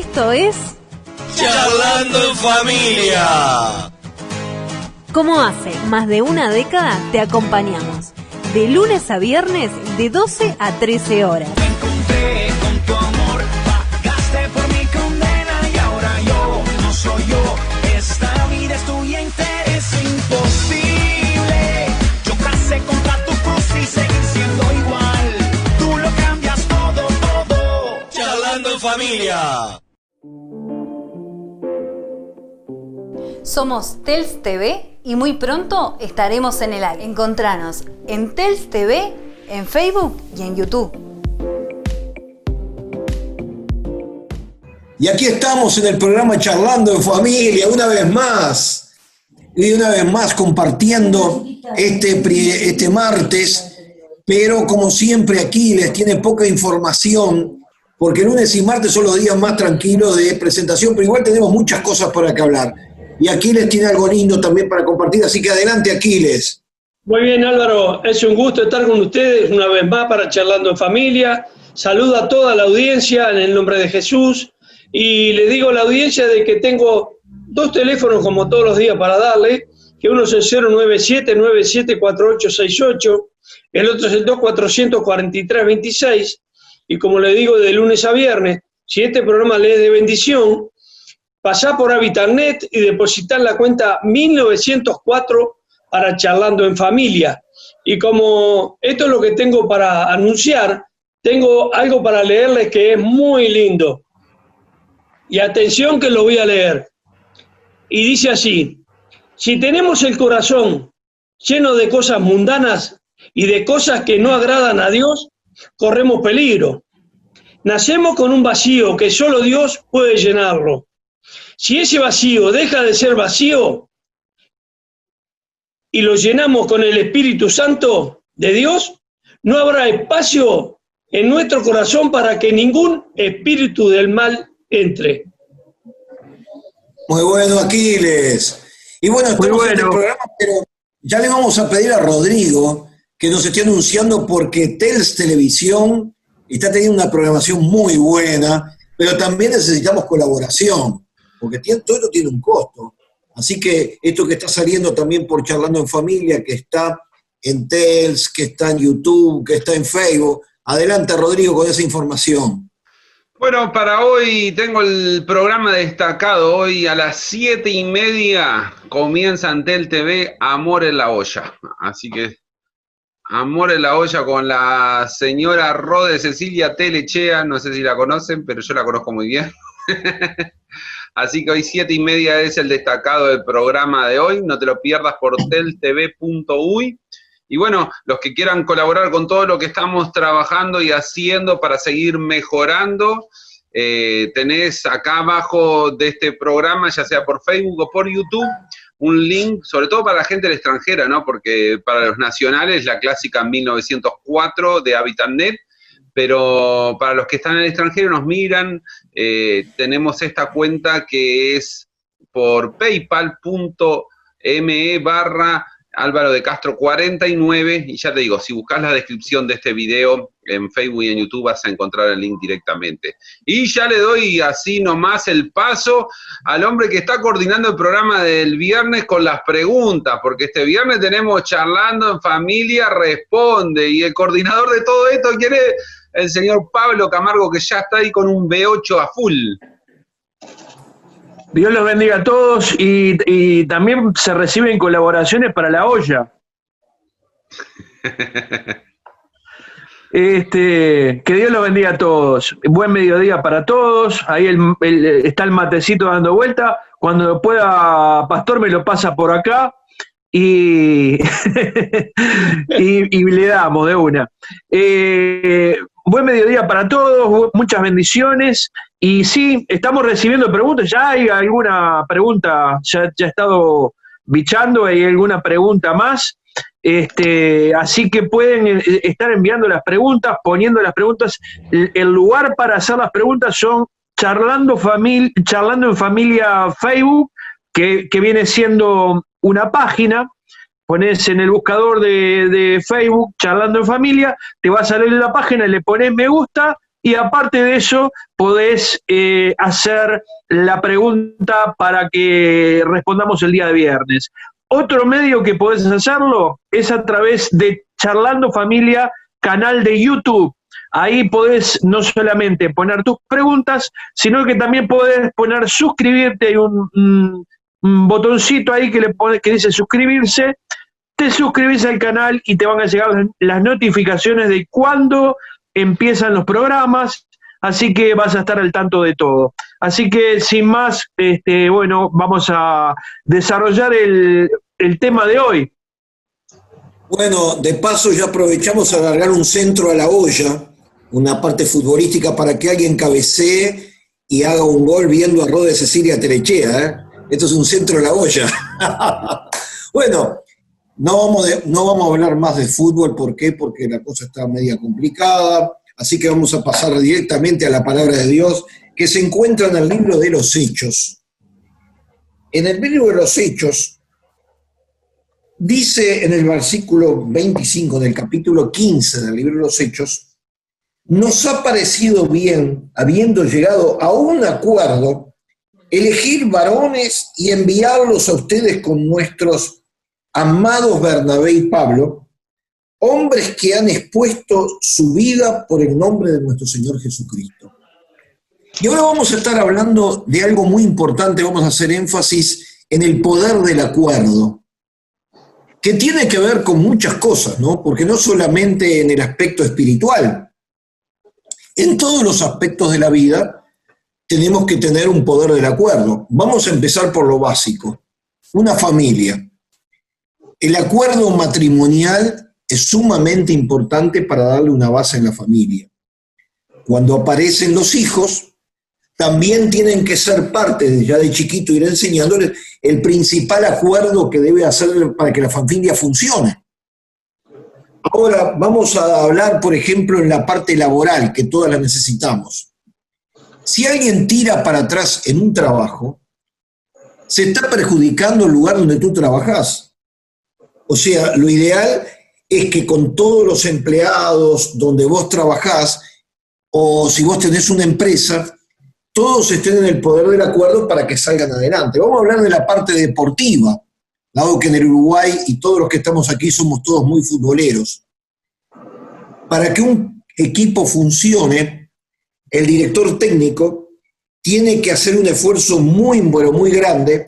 Esto es Charlando en Familia. Como hace más de una década te acompañamos, de lunes a viernes de 12 a 13 horas. Me encontré con tu amor, pagaste por mi condena y ahora yo no soy yo. Esta vida es tuya entera, es imposible. Yo casé contra tu cruz y seguir siendo igual. Tú lo cambias todo, todo. Charlando en Familia. Somos Tels TV y muy pronto estaremos en el aire. Encontranos en Tels TV, en Facebook y en YouTube. Y aquí estamos en el programa Charlando en Familia, una vez más. Y una vez más compartiendo este martes, pero como siempre aquí les tiene poca información, porque lunes y martes son los días más tranquilos de presentación, pero igual tenemos muchas cosas para que hablar. Y Aquiles tiene algo lindo también para compartir, así que adelante, Aquiles. Muy bien, Álvaro, es un gusto estar con ustedes una vez más para Charlando en Familia. Saludo a toda la audiencia en el nombre de Jesús y le digo a la audiencia de que tengo dos teléfonos como todos los días para darle, que uno es el 097-974868, el otro es el 2443-26, y como le digo de lunes a viernes, si este programa le es de bendición, pasá por HabitatNet y depositar la cuenta 1904 para Charlando en Familia. Y como esto es lo que tengo para anunciar, tengo algo para leerles que es muy lindo. Y atención que lo voy a leer. Y dice así: si tenemos el corazón lleno de cosas mundanas y de cosas que no agradan a Dios, corremos peligro. Nacemos con un vacío que solo Dios puede llenarlo. Si ese vacío deja de ser vacío y lo llenamos con el Espíritu Santo de Dios, no habrá espacio en nuestro corazón para que ningún espíritu del mal entre. Muy bueno, Aquiles. Y bueno, estamos en el programa, pero ya le vamos a pedir a Rodrigo que nos esté anunciando porque Tels Televisión está teniendo una programación muy buena, pero también necesitamos colaboración, porque todo esto tiene un costo. Así que esto que está saliendo también por Charlando en Familia, que está en Tels, que está en YouTube, que está en Facebook. Adelante, Rodrigo, con esa información. Bueno, para hoy tengo el programa destacado. Hoy a las 7:30 comienza en Tel TV Amor en la Olla. Así que Amor en la Olla con la señora Rode Cecilia Telechea. No sé si la conocen, pero yo la conozco muy bien. Así que hoy 7:30 es el destacado del programa de hoy. No te lo pierdas por teltv.uy. Y bueno, los que quieran colaborar con todo lo que estamos trabajando y haciendo para seguir mejorando, tenés acá abajo de este programa, ya sea por Facebook o por YouTube, un link, sobre todo para la gente de la extranjera, ¿no? Porque para los nacionales, la clásica 1904 de HabitatNet, pero para los que están en el extranjero nos miran, tenemos esta cuenta que es por paypal.me/Álvaro de Castro 49, y ya te digo, si buscas la descripción de este video en Facebook y en YouTube vas a encontrar el link directamente. Y ya le doy así nomás el paso al hombre que está coordinando el programa del viernes con las preguntas, porque este viernes tenemos Charlando en Familia Responde, y el coordinador de todo esto quiere el señor Pablo Camargo, que ya está ahí con un B8 a full. Dios los bendiga a todos y también se reciben colaboraciones para la olla. Que Dios los bendiga a todos. Buen mediodía para todos. Ahí está el matecito dando vuelta. Cuando pueda, Pastor me lo pasa por acá y le damos de una. Buen mediodía para todos, muchas bendiciones. Y sí, estamos recibiendo preguntas. Ya hay alguna pregunta, ya he estado bichando, hay alguna pregunta más. Así que pueden estar enviando las preguntas, poniendo las preguntas. El lugar para hacer las preguntas son Charlando en Familia Facebook, que viene siendo una página. Pones en el buscador de Facebook Charlando en Familia, te va a salir la página, le pones me gusta y aparte de eso podés hacer la pregunta para que respondamos el día de viernes. Otro medio que podés hacerlo es a través de Charlando Familia, canal de YouTube. Ahí podés no solamente poner tus preguntas, sino que también podés poner suscribirte. Hay un botoncito ahí que dice suscribirse. Te suscribís al canal y te van a llegar las notificaciones de cuándo empiezan los programas, así que vas a estar al tanto de todo. Así que sin más, bueno, vamos a desarrollar el tema de hoy. Bueno, de paso ya aprovechamos a alargar un centro a la olla, una parte futbolística para que alguien cabecee y haga un gol viendo a Rode Cecilia Terechea, ¿eh? Esto es un centro a la olla. Bueno, no vamos a hablar más de fútbol, ¿por qué? Porque la cosa está media complicada, así que vamos a pasar directamente a la palabra de Dios, que se encuentra en el libro de los Hechos. En el libro de los Hechos, dice en el versículo 25 del capítulo 15 del libro de los Hechos, nos ha parecido bien, habiendo llegado a un acuerdo, elegir varones y enviarlos a ustedes con nuestros amados Bernabé y Pablo, hombres que han expuesto su vida por el nombre de nuestro Señor Jesucristo. Y ahora vamos a estar hablando de algo muy importante, vamos a hacer énfasis en el poder del acuerdo, que tiene que ver con muchas cosas, ¿no? Porque no solamente en el aspecto espiritual, en todos los aspectos de la vida tenemos que tener un poder del acuerdo. Vamos a empezar por lo básico. Una familia. El acuerdo matrimonial es sumamente importante para darle una base en la familia. Cuando aparecen los hijos, también tienen que ser parte, ya de chiquito ir enseñándoles el principal acuerdo que debe hacer para que la familia funcione. Ahora vamos a hablar, por ejemplo, en la parte laboral, que todas la necesitamos. Si alguien tira para atrás en un trabajo, se está perjudicando el lugar donde tú trabajas. O sea, lo ideal es que con todos los empleados donde vos trabajás, o si vos tenés una empresa, todos estén en el poder del acuerdo para que salgan adelante. Vamos a hablar de la parte deportiva, dado que en el Uruguay y todos los que estamos aquí somos todos muy futboleros. Para que un equipo funcione, el director técnico tiene que hacer un esfuerzo muy, bueno, muy grande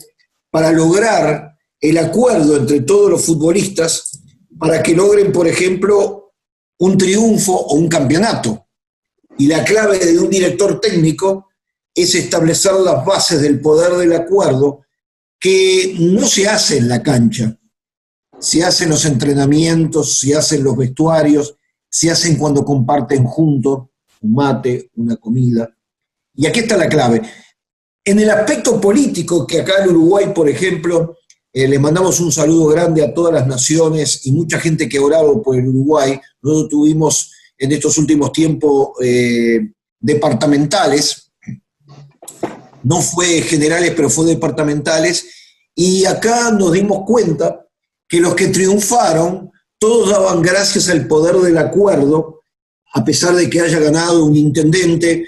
para lograr el acuerdo entre todos los futbolistas para que logren, por ejemplo, un triunfo o un campeonato. Y la clave de un director técnico es establecer las bases del poder del acuerdo, que no se hace en la cancha, se hacen los entrenamientos, se hacen los vestuarios, se hacen cuando comparten juntos un mate, una comida. Y aquí está la clave. En el aspecto político, que acá en Uruguay, por ejemplo, le mandamos un saludo grande a todas las naciones y mucha gente que ha orado por el Uruguay. Nosotros tuvimos en estos últimos tiempos departamentales, no fue generales, pero fue departamentales, y acá nos dimos cuenta que los que triunfaron, todos daban gracias al poder del acuerdo, a pesar de que haya ganado un intendente,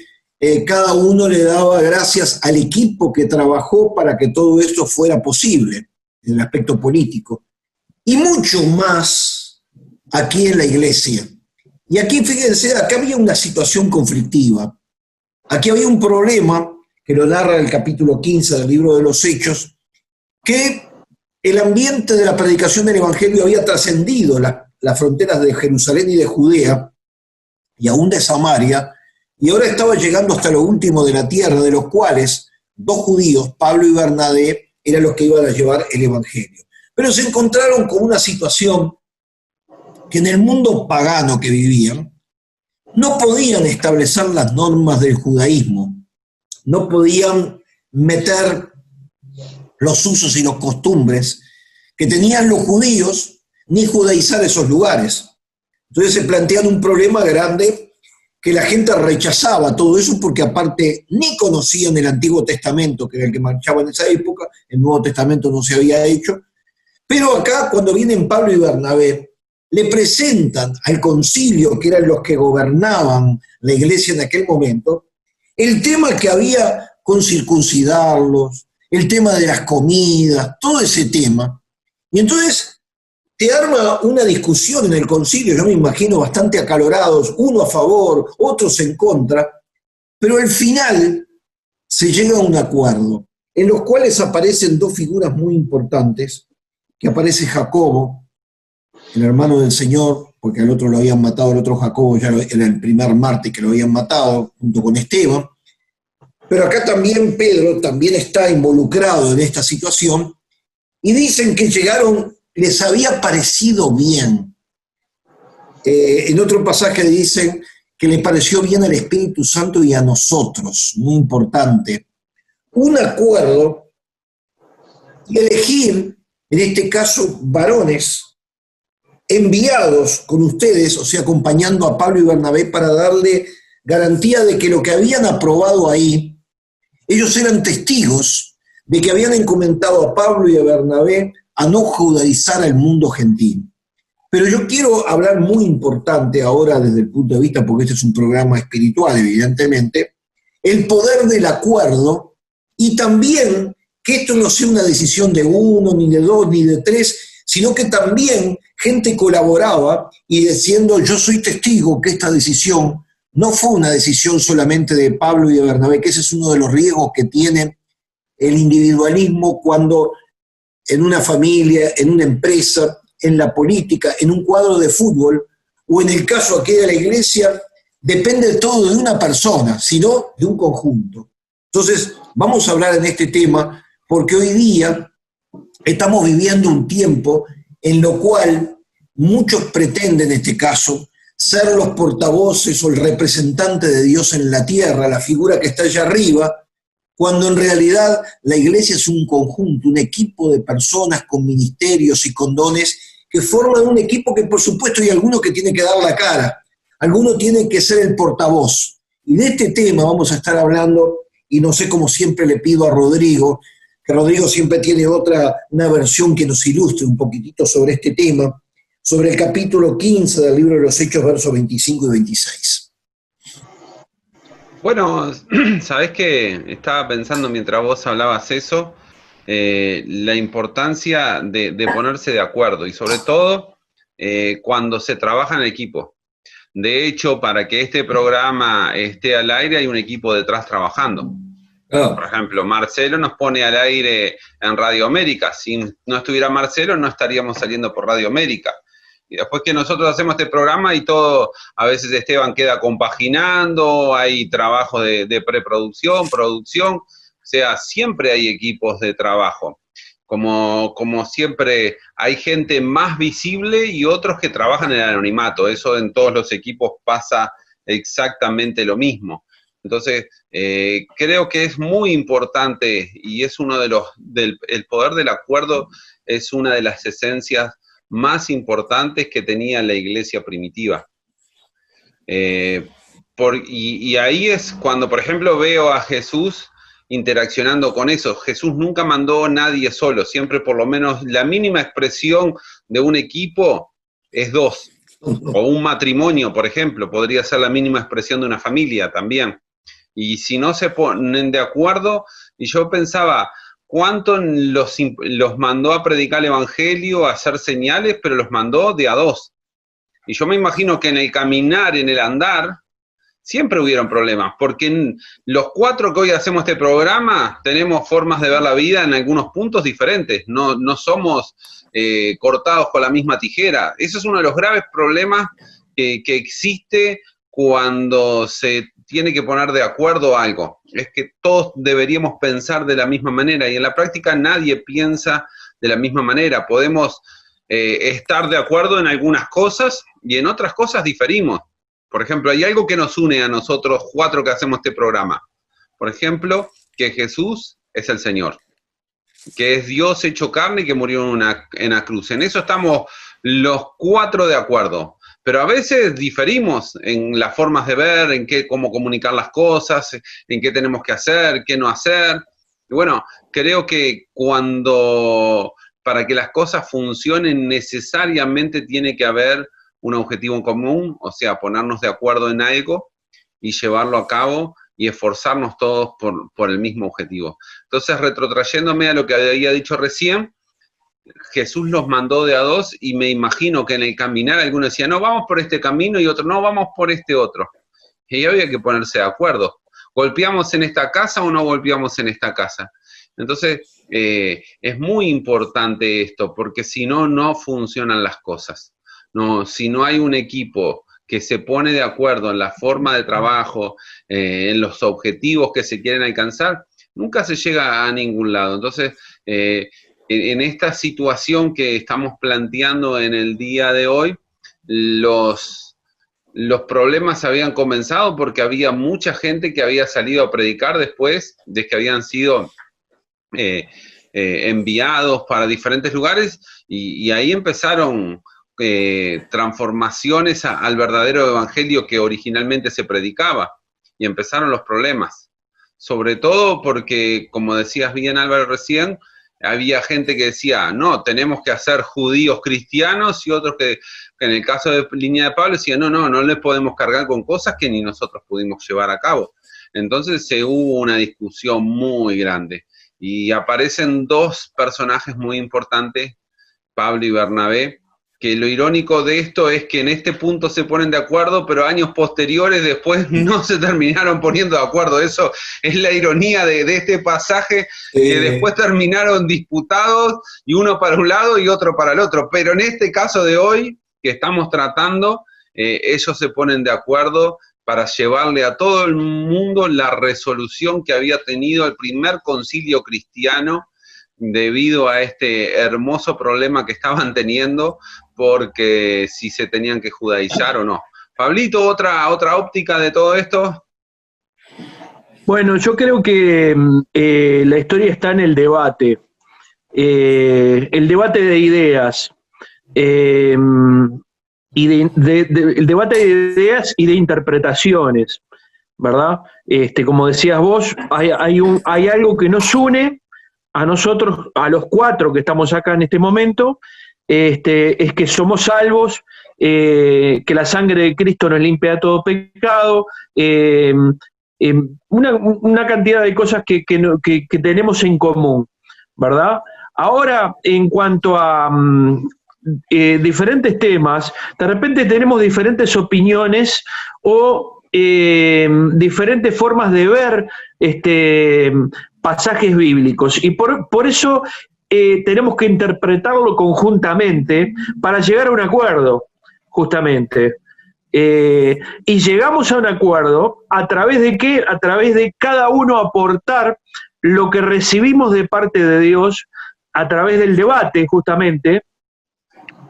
cada uno le daba gracias al equipo que trabajó para que todo esto fuera posible, en el aspecto político. Y mucho más aquí en la iglesia. Y aquí, fíjense, acá había una situación conflictiva. Aquí había un problema que lo narra el capítulo 15 del libro de los Hechos, que el ambiente de la predicación del Evangelio había trascendido las fronteras de Jerusalén y de Judea, y aún de Samaria, y ahora estaba llegando hasta lo último de la tierra, de los cuales 2 judíos, Pablo y Bernabé, eran los que iban a llevar el Evangelio. Pero se encontraron con una situación que en el mundo pagano que vivían, no podían establecer las normas del judaísmo, no podían meter los usos y los costumbres que tenían los judíos, ni judaizar esos lugares. Entonces se plantean un problema grande, que la gente rechazaba todo eso porque aparte ni conocían el Antiguo Testamento, que era el que marchaba en esa época, el Nuevo Testamento no se había hecho. Pero acá, cuando vienen Pablo y Bernabé, le presentan al concilio, que eran los que gobernaban la iglesia en aquel momento, el tema que había con circuncidarlos, el tema de las comidas, todo ese tema. Y entonces te arma una discusión en el concilio, yo me imagino bastante acalorados, uno a favor, otros en contra, pero al final se llega a un acuerdo, en los cuales aparecen dos figuras muy importantes, que aparece Jacobo, el hermano del Señor, porque al otro lo habían matado, el otro Jacobo ya era el primer mártir que lo habían matado, junto con Esteban, pero acá también Pedro también está involucrado en esta situación, y dicen que llegaron, les había parecido bien. En otro pasaje dicen que le pareció bien al Espíritu Santo y a nosotros, muy importante, un acuerdo y elegir, en este caso, varones enviados con ustedes, o sea, acompañando a Pablo y Bernabé para darle garantía de que lo que habían aprobado ahí, ellos eran testigos de que habían encomendado a Pablo y a Bernabé a no judaizar al mundo gentil. Pero yo quiero hablar muy importante ahora desde el punto de vista, porque este es un programa espiritual, evidentemente, el poder del acuerdo y también que esto no sea una decisión de uno, ni de dos, ni de tres, sino que también gente colaboraba y diciendo yo soy testigo que esta decisión no fue una decisión solamente de Pablo y de Bernabé, que ese es uno de los riesgos que tiene el individualismo cuando en una familia, en una empresa, en la política, en un cuadro de fútbol, o en el caso aquí de la iglesia, depende todo de una persona, sino de un conjunto. Entonces, vamos a hablar en este tema, porque hoy día estamos viviendo un tiempo en lo cual muchos pretenden, en este caso, ser los portavoces o el representante de Dios en la tierra, la figura que está allá arriba, cuando en realidad la iglesia es un conjunto, un equipo de personas con ministerios y con dones que forman un equipo que por supuesto hay alguno que tiene que dar la cara, alguno tiene que ser el portavoz. Y de este tema vamos a estar hablando, y no sé, como siempre le pido a Rodrigo, que Rodrigo siempre tiene una versión que nos ilustre un poquitito sobre este tema, sobre el capítulo 15 del libro de los Hechos, versos 25 y 26. Bueno, sabés que estaba pensando mientras vos hablabas eso, la importancia de ponerse de acuerdo y sobre todo cuando se trabaja en equipo. De hecho, para que este programa esté al aire hay un equipo detrás trabajando. Por ejemplo, Marcelo nos pone al aire en Radio América. Si no estuviera Marcelo, no estaríamos saliendo por Radio América. Y después que nosotros hacemos este programa y todo, a veces Esteban queda compaginando, hay trabajo de preproducción, producción, o sea, siempre hay equipos de trabajo. Como siempre hay gente más visible y otros que trabajan en el anonimato. Eso en todos los equipos pasa exactamente lo mismo. Entonces, creo que es muy importante y es uno de el poder del acuerdo es una de las esencias más importantes que tenía la iglesia primitiva. Y ahí es cuando, por ejemplo, veo a Jesús interaccionando con eso. Jesús nunca mandó a nadie solo, siempre por lo menos la mínima expresión de un equipo es dos. O un matrimonio, por ejemplo, podría ser la mínima expresión de una familia también. Y si no se ponen de acuerdo, y yo pensaba, ¿cuánto los mandó a predicar el evangelio, a hacer señales, pero los mandó de a dos? Y yo me imagino que en el caminar, en el andar, siempre hubieron problemas, porque los cuatro que hoy hacemos este programa tenemos formas de ver la vida en algunos puntos diferentes, no somos cortados con la misma tijera. Ese es uno de los graves problemas que existe cuando se tiene que poner de acuerdo algo. Es que todos deberíamos pensar de la misma manera y en la práctica nadie piensa de la misma manera. Podemos estar de acuerdo en algunas cosas y en otras cosas diferimos. Por ejemplo, hay algo que nos une a nosotros cuatro que hacemos este programa. Por ejemplo, que Jesús es el Señor, que es Dios hecho carne y que murió en la cruz. En eso estamos los cuatro de acuerdo. Pero a veces diferimos en las formas de ver, en cómo comunicar las cosas, en qué tenemos que hacer, qué no hacer. Y bueno, creo que para que las cosas funcionen necesariamente tiene que haber un objetivo en común, o sea, ponernos de acuerdo en algo. y llevarlo a cabo y esforzarnos todos por el mismo objetivo. Entonces, retrotrayéndome a lo que había dicho recién, Jesús los mandó de a dos y me imagino que en el caminar algunos decían, no, vamos por este camino y otro, no, vamos por este otro. Y había que ponerse de acuerdo. ¿Golpeamos en esta casa o no golpeamos en esta casa? Entonces, es muy importante esto, porque si no, no funcionan las cosas. No, si no hay un equipo que se pone de acuerdo en la forma de trabajo, en los objetivos que se quieren alcanzar, nunca se llega a ningún lado. Entonces, en esta situación que estamos planteando en el día de hoy, los problemas habían comenzado porque había mucha gente que había salido a predicar después de que habían sido enviados para diferentes lugares, y ahí empezaron transformaciones al verdadero evangelio que originalmente se predicaba, y empezaron los problemas, sobre todo porque, como decías bien Álvaro recién, había gente que decía, no, tenemos que hacer judíos cristianos, y otros que en el caso de línea de Pablo decían, no les podemos cargar con cosas que ni nosotros pudimos llevar a cabo. Entonces hubo una discusión muy grande, y aparecen dos personajes muy importantes, Pablo y Bernabé, que lo irónico de esto es que en este punto se ponen de acuerdo, pero años posteriores después no se terminaron poniendo de acuerdo. Eso es la ironía de este pasaje, que después terminaron disputados, y uno para un lado y otro para el otro. Pero en este caso de hoy, que estamos tratando, ellos se ponen de acuerdo para llevarle a todo el mundo la resolución que había tenido el primer concilio cristiano debido a este hermoso problema que estaban teniendo, porque si se tenían que judaizar o no. Pablito, otra óptica de todo esto. Bueno, yo creo que la historia está en el debate de ideas, el debate de ideas y de interpretaciones, ¿verdad? Como decías vos, hay algo que nos une a nosotros, a los cuatro que estamos acá en este momento, es que somos salvos, que la sangre de Cristo nos limpia de todo pecado, una cantidad de cosas que tenemos en común, ¿verdad? Ahora, en cuanto a diferentes temas, de repente tenemos diferentes opiniones o diferentes formas de ver pasajes bíblicos, y por eso tenemos que interpretarlo conjuntamente para llegar a un acuerdo, justamente. Y llegamos a un acuerdo ¿a través de qué? A través de cada uno aportar lo que recibimos de parte de Dios a través del debate, justamente,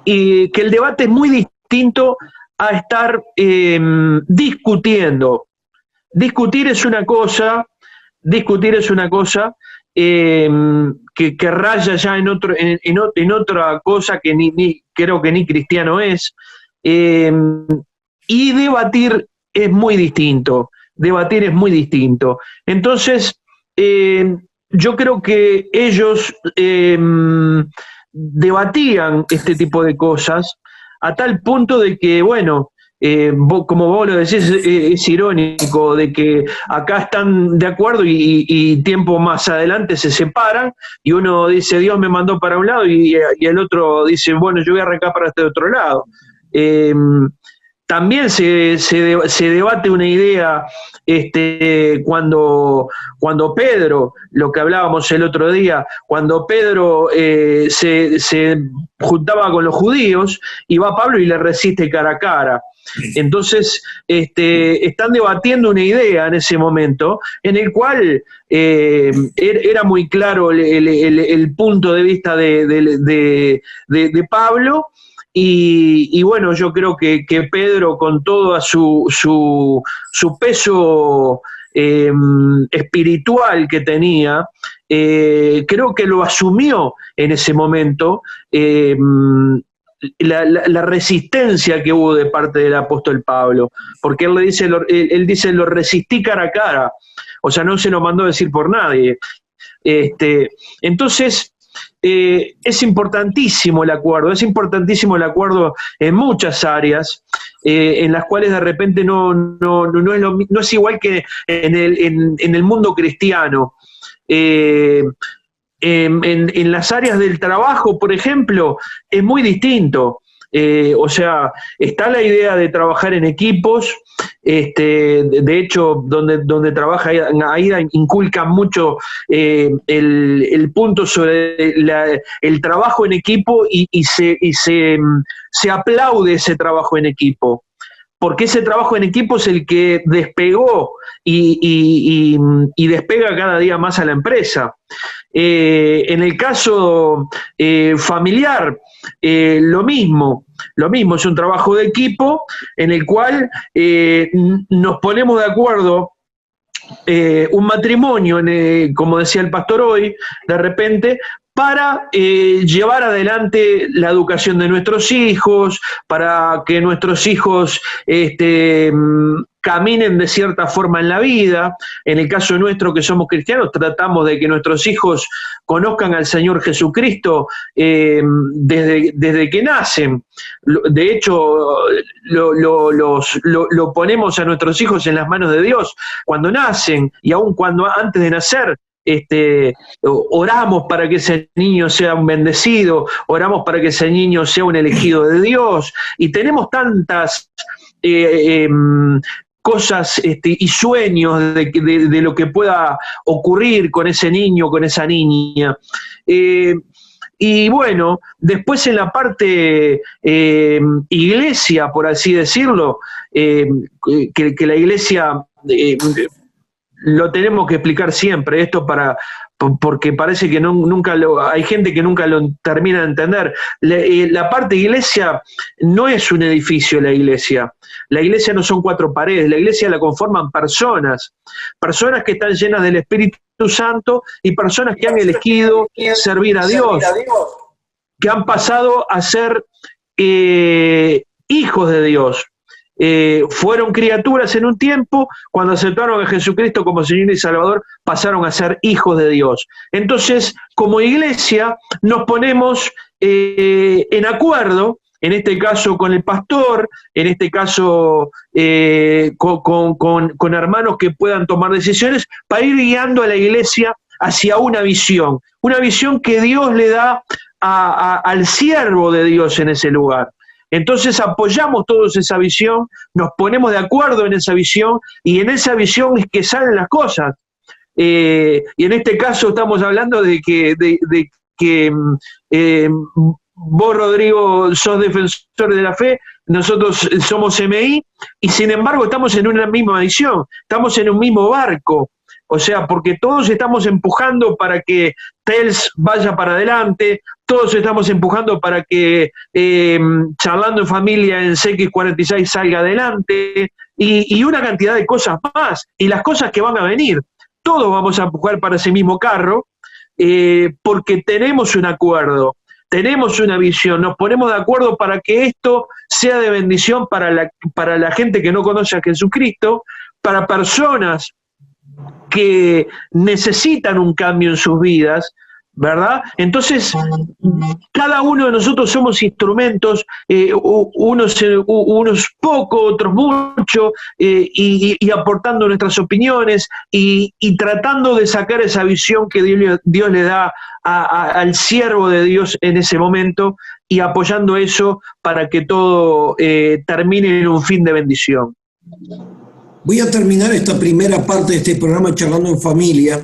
y que el debate es muy distinto a estar discutiendo. Discutir es una cosa que raya ya en otra cosa que creo que ni cristiano es, y debatir es muy distinto. Entonces, yo creo que ellos debatían este tipo de cosas a tal punto de que, bueno, como vos lo decís, es irónico de que acá están de acuerdo y tiempo más adelante se separan, y uno dice, Dios me mandó para un lado, y el otro dice, bueno, yo voy a arrancar para este otro lado. También se debate una idea cuando Pedro, lo que hablábamos el otro día, cuando Pedro se juntaba con los judíos, y va Pablo y le resiste cara a cara. Entonces, están debatiendo una idea en ese momento, en el cual era muy claro el punto de vista de Pablo, y bueno, yo creo que Pedro, con todo su peso espiritual que tenía, creo que lo asumió en ese momento, la resistencia que hubo de parte del apóstol Pablo, porque él dice, lo resistí cara a cara, o sea, no se lo mandó a decir por nadie. Entonces, es importantísimo el acuerdo en muchas áreas, en las cuales de repente no es igual que en el mundo cristiano. En las áreas del trabajo, por ejemplo, es muy distinto. O sea, está la idea de trabajar en equipos. De hecho, donde trabaja Aida inculcan mucho el punto sobre el trabajo en equipo y se aplaude ese trabajo en equipo, porque ese trabajo en equipo es el que despegó y despega cada día más a la empresa. En el caso familiar, lo mismo, es un trabajo de equipo en el cual nos ponemos de acuerdo, un matrimonio, como decía el pastor hoy, de repente, para llevar adelante la educación de nuestros hijos, para que nuestros hijos caminen de cierta forma en la vida. En el caso nuestro, que somos cristianos, tratamos de que nuestros hijos conozcan al Señor Jesucristo desde que nacen. De hecho, lo ponemos a nuestros hijos en las manos de Dios cuando nacen, y aun cuando antes de nacer, oramos para que ese niño sea un bendecido, oramos para que ese niño sea un elegido de Dios, y tenemos tantas cosas y sueños de lo que pueda ocurrir con ese niño, con esa niña. Y bueno, después en la parte iglesia, por así decirlo, que la iglesia... lo tenemos que explicar siempre, esto porque parece que hay gente que nunca lo termina de entender. La parte iglesia no es un edificio, la iglesia no son 4 paredes, la iglesia la conforman personas que están llenas del Espíritu Santo y personas que han elegido servir a Dios, que han pasado a ser hijos de Dios. Fueron criaturas en un tiempo, cuando aceptaron a Jesucristo como Señor y Salvador, pasaron a ser hijos de Dios. Entonces, como iglesia, nos ponemos en acuerdo, en este caso con el pastor, en este caso con hermanos que puedan tomar decisiones, para ir guiando a la iglesia hacia una visión que Dios le da al siervo de Dios en ese lugar. Entonces apoyamos todos esa visión, nos ponemos de acuerdo en esa visión, y en esa visión es que salen las cosas. Y en este caso estamos hablando de que vos, Rodrigo, sos defensor de la fe, nosotros somos MI, y sin embargo estamos en una misma visión, estamos en un mismo barco. O sea, porque todos estamos empujando para que TELS vaya para adelante, todos estamos empujando para que Charlando en Familia en CX46 salga adelante, y una cantidad de cosas más, y las cosas que van a venir. Todos vamos a empujar para ese mismo carro, porque tenemos un acuerdo, tenemos una visión, nos ponemos de acuerdo para que esto sea de bendición para la gente que no conoce a Jesucristo, para personas que necesitan un cambio en sus vidas, ¿verdad? Entonces, cada uno de nosotros somos instrumentos, unos poco, otros mucho, y aportando nuestras opiniones y tratando de sacar esa visión que Dios le da al siervo de Dios en ese momento, y apoyando eso para que todo termine en un fin de bendición. Voy a terminar esta primera parte de este programa Charlando en Familia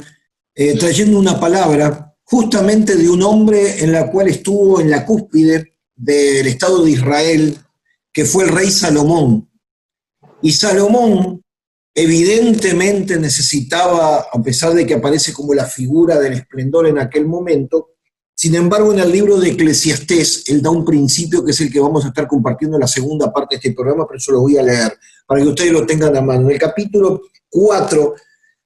trayendo una palabra justamente de un hombre en la cual estuvo en la cúspide del Estado de Israel, que fue el rey Salomón. Y Salomón evidentemente necesitaba, a pesar de que aparece como la figura del esplendor en aquel momento, sin embargo en el libro de Eclesiastés él da un principio que es el que vamos a estar compartiendo en la segunda parte de este programa, pero eso lo voy a leer para que ustedes lo tengan a mano. En el capítulo 4,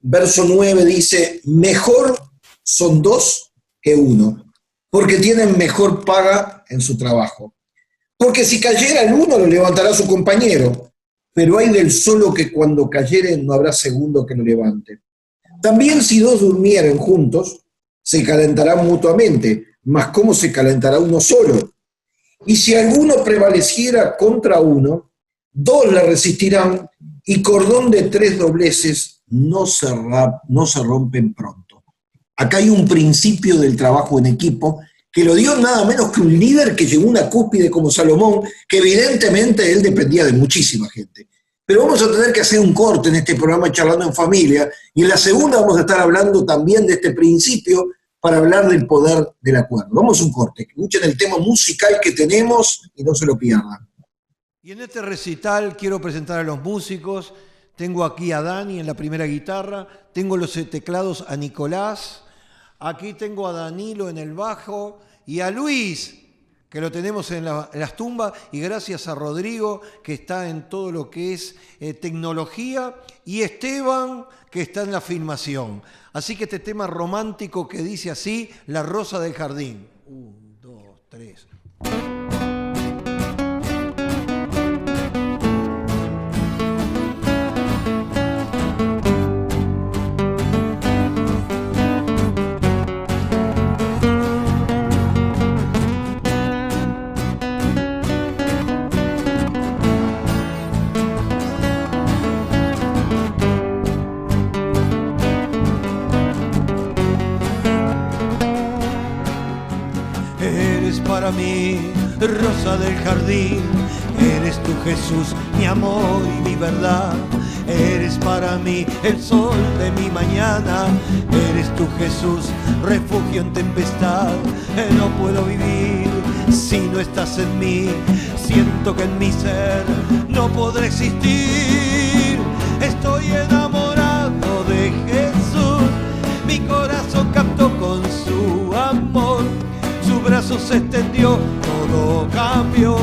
verso 9 dice: mejor son 2 que 1, porque tienen mejor paga en su trabajo. Porque si cayera el uno, lo levantará su compañero, pero hay del solo que cuando cayere no habrá segundo que lo levante. También si 2 durmieren juntos, se calentarán mutuamente, mas cómo se calentará uno solo. Y si alguno prevaleciera contra uno, dos le resistirán, y cordón de 3 dobleces no se rompen pronto. Acá hay un principio del trabajo en equipo que lo dio nada menos que un líder que llegó a una cúspide como Salomón, que evidentemente él dependía de muchísima gente. Pero vamos a tener que hacer un corte en este programa Charlando en Familia, y en la segunda vamos a estar hablando también de este principio para hablar del poder del acuerdo. Vamos a un corte, escuchen el tema musical que tenemos y no se lo pierdan. Y en este recital quiero presentar a los músicos. Tengo aquí a Dani en la primera guitarra, tengo los teclados a Nicolás, aquí tengo a Danilo en el bajo y a Luis, que lo tenemos en las tumbas, y gracias a Rodrigo, que está en todo lo que es tecnología, y Esteban, que está en la filmación. Así que este tema romántico que dice así, La Rosa del Jardín. 1, 2, 3... Para mí, rosa del jardín, eres tú Jesús, mi amor y mi verdad. Eres para mí el sol de mi mañana, eres tú Jesús, refugio en tempestad. No puedo vivir si no estás en mí, siento que en mi ser no podré existir. Estoy enamorado de Jesús, mi corazón captó con su amor. Su brazo se extendió, todo cambió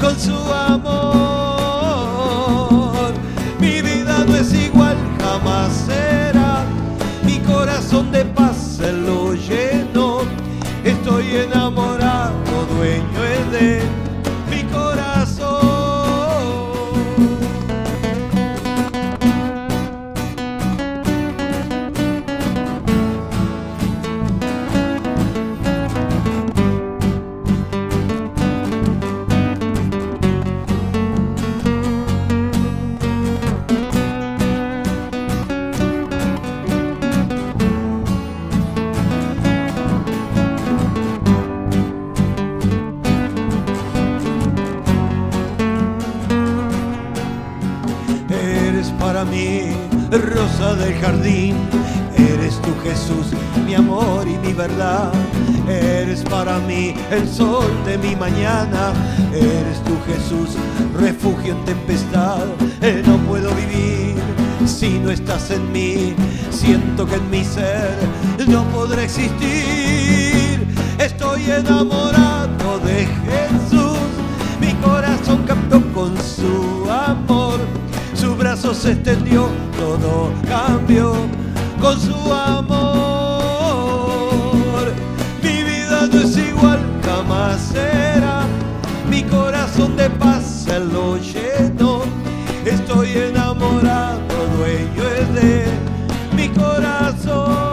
con su amor. Mi vida no es igual, jamás será. Mi corazón de paz se lo llenó. Estoy enamorado, dueño es de mi corazón. Rosa del jardín, eres tú Jesús, mi amor y mi verdad. Eres para mí el sol de mi mañana, eres tú Jesús, refugio en tempestad. No puedo vivir si no estás en mí, siento que en mi ser no podré existir. Estoy enamorado de Jesús, mi corazón captó con su amor. Su brazo se extendió, todo cambió con su amor. Mi vida no es igual, jamás será. Mi corazón de paz se lo llenó. Estoy enamorado, dueño es de mi corazón.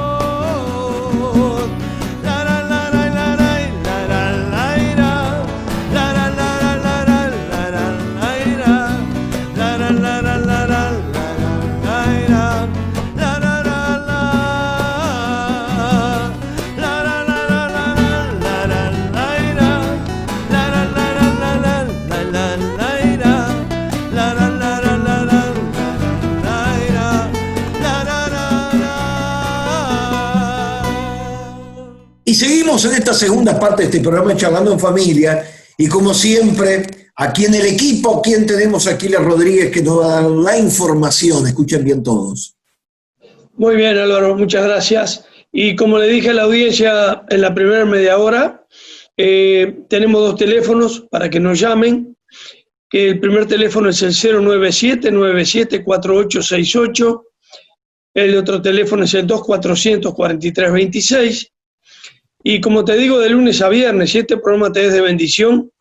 Y seguimos en esta segunda parte de este programa Charlando en Familia, y como siempre, aquí en el equipo, ¿quién tenemos? Aquiles Rodríguez, que nos va a dar la información. Escuchen bien todos. Muy bien, Álvaro, muchas gracias. Y como le dije a la audiencia en la primera media hora, tenemos 2 teléfonos para que nos llamen. Que el primer teléfono es el 097-974868. El otro teléfono es el 2400-4326. Y como te digo, de lunes a viernes, si este programa te es de bendición,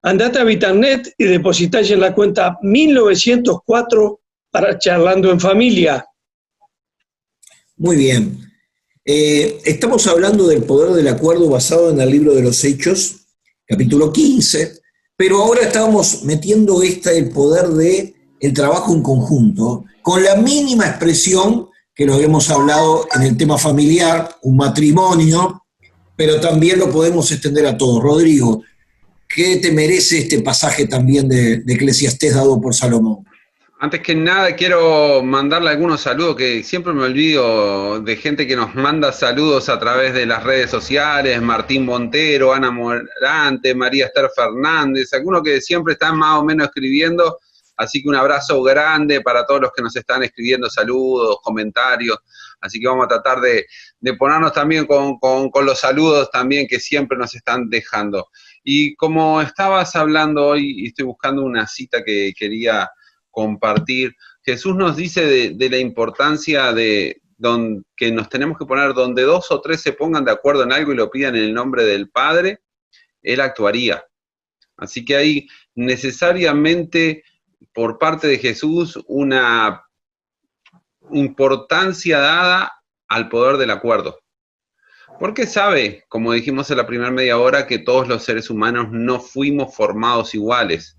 andate a Vitarnet y depositáis en la cuenta 1904 para Charlando en Familia. Muy bien. Estamos hablando del poder del acuerdo basado en el libro de los Hechos, capítulo 15, pero ahora estamos metiendo el poder del trabajo en conjunto, con la mínima expresión que lo hemos hablado en el tema familiar, un matrimonio, pero también lo podemos extender a todos. Rodrigo, ¿qué te merece este pasaje también de Eclesiastés dado por Salomón? Antes que nada quiero mandarle algunos saludos, que siempre me olvido de gente que nos manda saludos a través de las redes sociales: Martín Montero, Ana Morante, María Esther Fernández, algunos que siempre están más o menos escribiendo, así que un abrazo grande para todos los que nos están escribiendo saludos, comentarios, así que vamos a tratar de ponernos también con los saludos también que siempre nos están dejando. Y como estabas hablando hoy, y estoy buscando una cita que quería compartir, Jesús nos dice de la importancia de que nos tenemos que poner donde 2 o 3 se pongan de acuerdo en algo y lo pidan en el nombre del Padre, Él actuaría. Así que hay necesariamente por parte de Jesús una importancia dada al poder del acuerdo. Porque sabe, como dijimos en la primera media hora, que todos los seres humanos no fuimos formados iguales.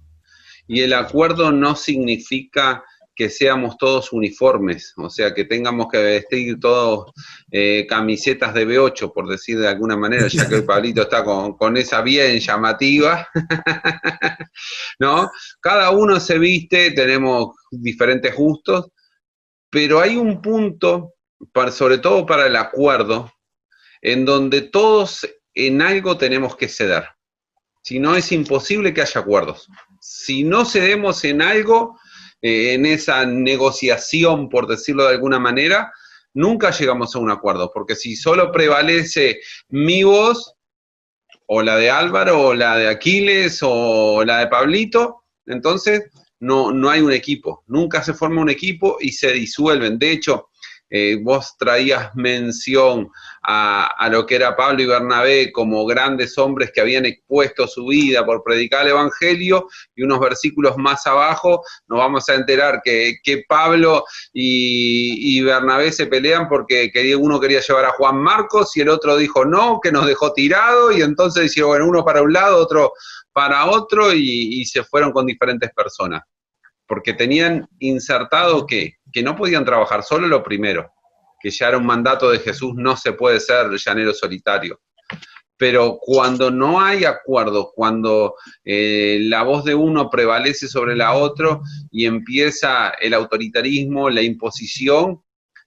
Y el acuerdo no significa que seamos todos uniformes, o sea, que tengamos que vestir todos camisetas de B8, por decir de alguna manera, ya que el Pablito está con esa bien llamativa, ¿no? Cada uno se viste, tenemos diferentes gustos, pero hay un punto, sobre todo para el acuerdo, en donde todos en algo tenemos que ceder. Si no, es imposible que haya acuerdos. Si no cedemos en algo, en esa negociación, por decirlo de alguna manera, nunca llegamos a un acuerdo, porque si solo prevalece mi voz, o la de Álvaro, o la de Aquiles, o la de Pablito, entonces no hay un equipo. Nunca se forma un equipo y se disuelven. De hecho, vos traías mención a lo que era Pablo y Bernabé como grandes hombres que habían expuesto su vida por predicar el Evangelio, y unos versículos más abajo nos vamos a enterar que Pablo y Bernabé se pelean porque uno quería llevar a Juan Marcos y el otro dijo no, que nos dejó tirado, y entonces dijeron, bueno, uno para un lado, otro para otro, y se fueron con diferentes personas. Porque tenían insertado que no podían trabajar solo, lo primero, que ya era un mandato de Jesús, no se puede ser llanero solitario. Pero cuando no hay acuerdo, cuando la voz de uno prevalece sobre la otra y empieza el autoritarismo, la imposición,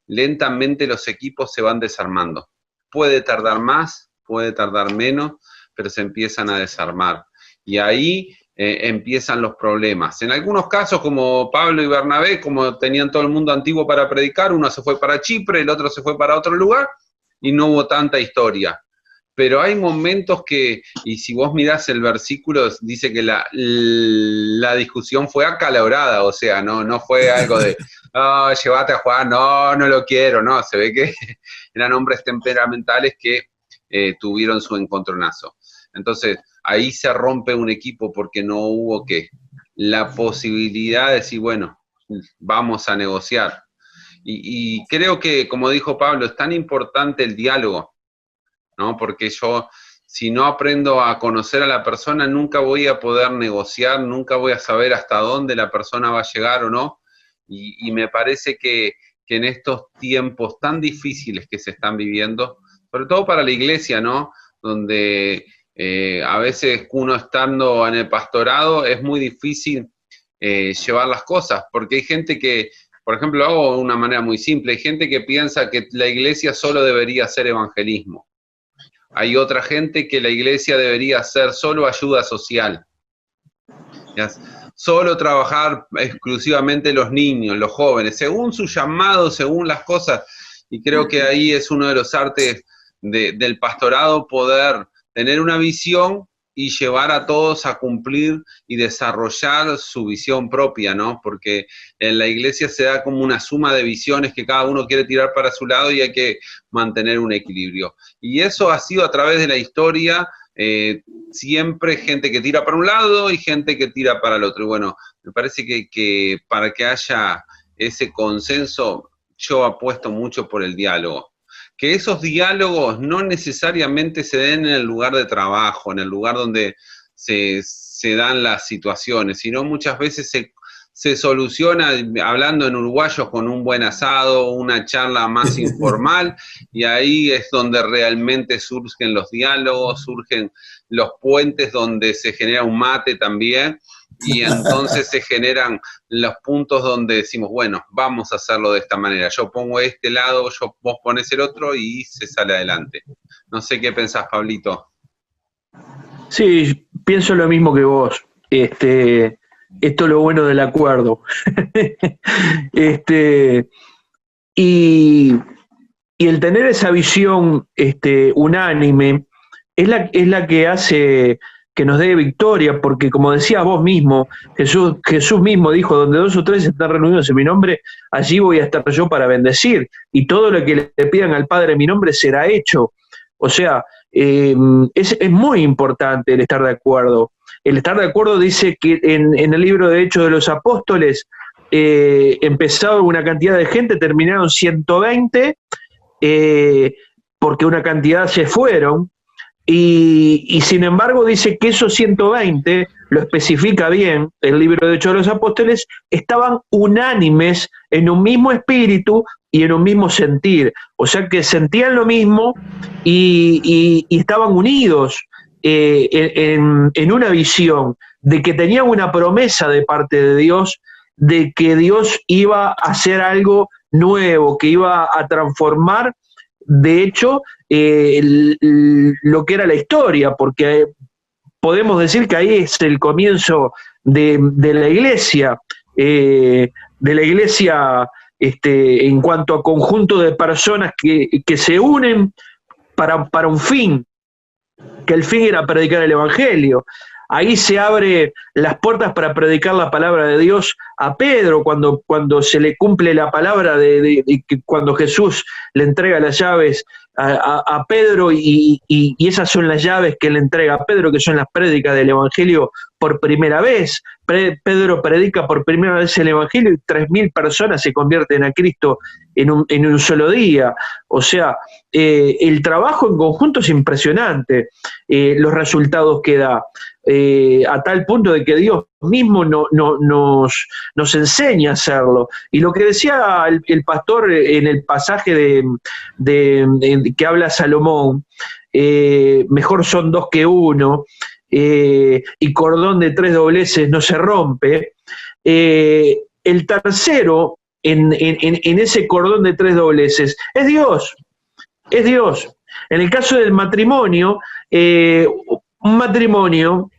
lentamente los equipos se van desarmando. Puede tardar más, puede tardar menos, pero se empiezan a desarmar. Y ahí empiezan los problemas. En algunos casos, como Pablo y Bernabé, como tenían todo el mundo antiguo para predicar, uno se fue para Chipre, el otro se fue para otro lugar, y no hubo tanta historia. Pero hay momentos que, y si vos mirás el versículo, dice que la discusión fue acalorada, o sea, no fue algo de, oh, llévate a Juan, no lo quiero, no, se ve que eran hombres temperamentales que tuvieron su encontronazo. Entonces, ahí se rompe un equipo porque no hubo la posibilidad de decir, bueno, vamos a negociar. Y creo que, como dijo Pablo, es tan importante el diálogo, ¿no? Porque yo, si no aprendo a conocer a la persona, nunca voy a poder negociar, nunca voy a saber hasta dónde la persona va a llegar o no. Y me parece que en estos tiempos tan difíciles que se están viviendo, sobre todo para la iglesia, ¿no? Donde a veces uno estando en el pastorado es muy difícil llevar las cosas, porque hay gente que, por ejemplo, lo hago de una manera muy simple, hay gente que piensa que la iglesia solo debería hacer evangelismo. Hay otra gente que la iglesia debería hacer solo ayuda social. ¿Ya? Solo trabajar exclusivamente los niños, los jóvenes, según su llamado, según las cosas. Y creo que ahí es uno de los artes del pastorado, poder tener una visión y llevar a todos a cumplir y desarrollar su visión propia, ¿no? Porque en la iglesia se da como una suma de visiones que cada uno quiere tirar para su lado y hay que mantener un equilibrio. Y eso ha sido a través de la historia, siempre gente que tira para un lado y gente que tira para el otro. Y bueno, me parece que para que haya ese consenso, yo apuesto mucho por el diálogo. que esos diálogos no necesariamente se den en el lugar de trabajo, en el lugar donde se dan las situaciones, sino muchas veces se soluciona hablando en uruguayos con un buen asado, una charla más informal, y ahí es donde realmente surgen los diálogos, surgen los puentes donde se genera un mate también, y entonces se generan los puntos donde decimos, bueno, vamos a hacerlo de esta manera, yo pongo este lado, vos pones el otro, y se sale adelante. No sé qué pensás, Pablito. Sí, pienso lo mismo que vos. Esto es lo bueno del acuerdo. Y el tener esa visión unánime es la que hace que nos dé victoria, porque como decías vos mismo, Jesús mismo dijo, donde 2 o 3 están reunidos en mi nombre, allí voy a estar yo para bendecir, y todo lo que le pidan al Padre en mi nombre será hecho. O sea, es muy importante el estar de acuerdo. El estar de acuerdo dice que en el libro de Hechos de los Apóstoles empezaba una cantidad de gente, terminaron 120, porque una cantidad se fueron, y sin embargo dice que esos 120, lo especifica bien el libro de Hechos de los Apóstoles, estaban unánimes en un mismo espíritu y en un mismo sentir, o sea que sentían lo mismo y estaban unidos en una visión de que tenían una promesa de parte de Dios, de que Dios iba a hacer algo nuevo, que iba a transformar, de hecho, lo que era la historia, porque podemos decir que ahí es el comienzo de la iglesia, en cuanto a conjunto de personas que se unen para un fin, que el fin era predicar el Evangelio. Ahí se abren las puertas para predicar la palabra de Dios a Pedro, cuando se le cumple la palabra cuando Jesús le entrega las llaves a Pedro, y esas son las llaves que le entrega a Pedro, que son las prédicas del Evangelio por primera vez. Pedro predica por primera vez el Evangelio y 3.000 personas se convierten a Cristo en un solo día. O sea, el trabajo en conjunto es impresionante, los resultados que da, a tal punto de que Dios mismo nos enseña a hacerlo. Y lo que decía el pastor en el pasaje que habla Salomón, mejor son 2 que 1, y cordón de 3 dobleces no se rompe. El tercero en ese cordón de 3 dobleces es Dios. Es Dios. En el caso del matrimonio, un matrimonio,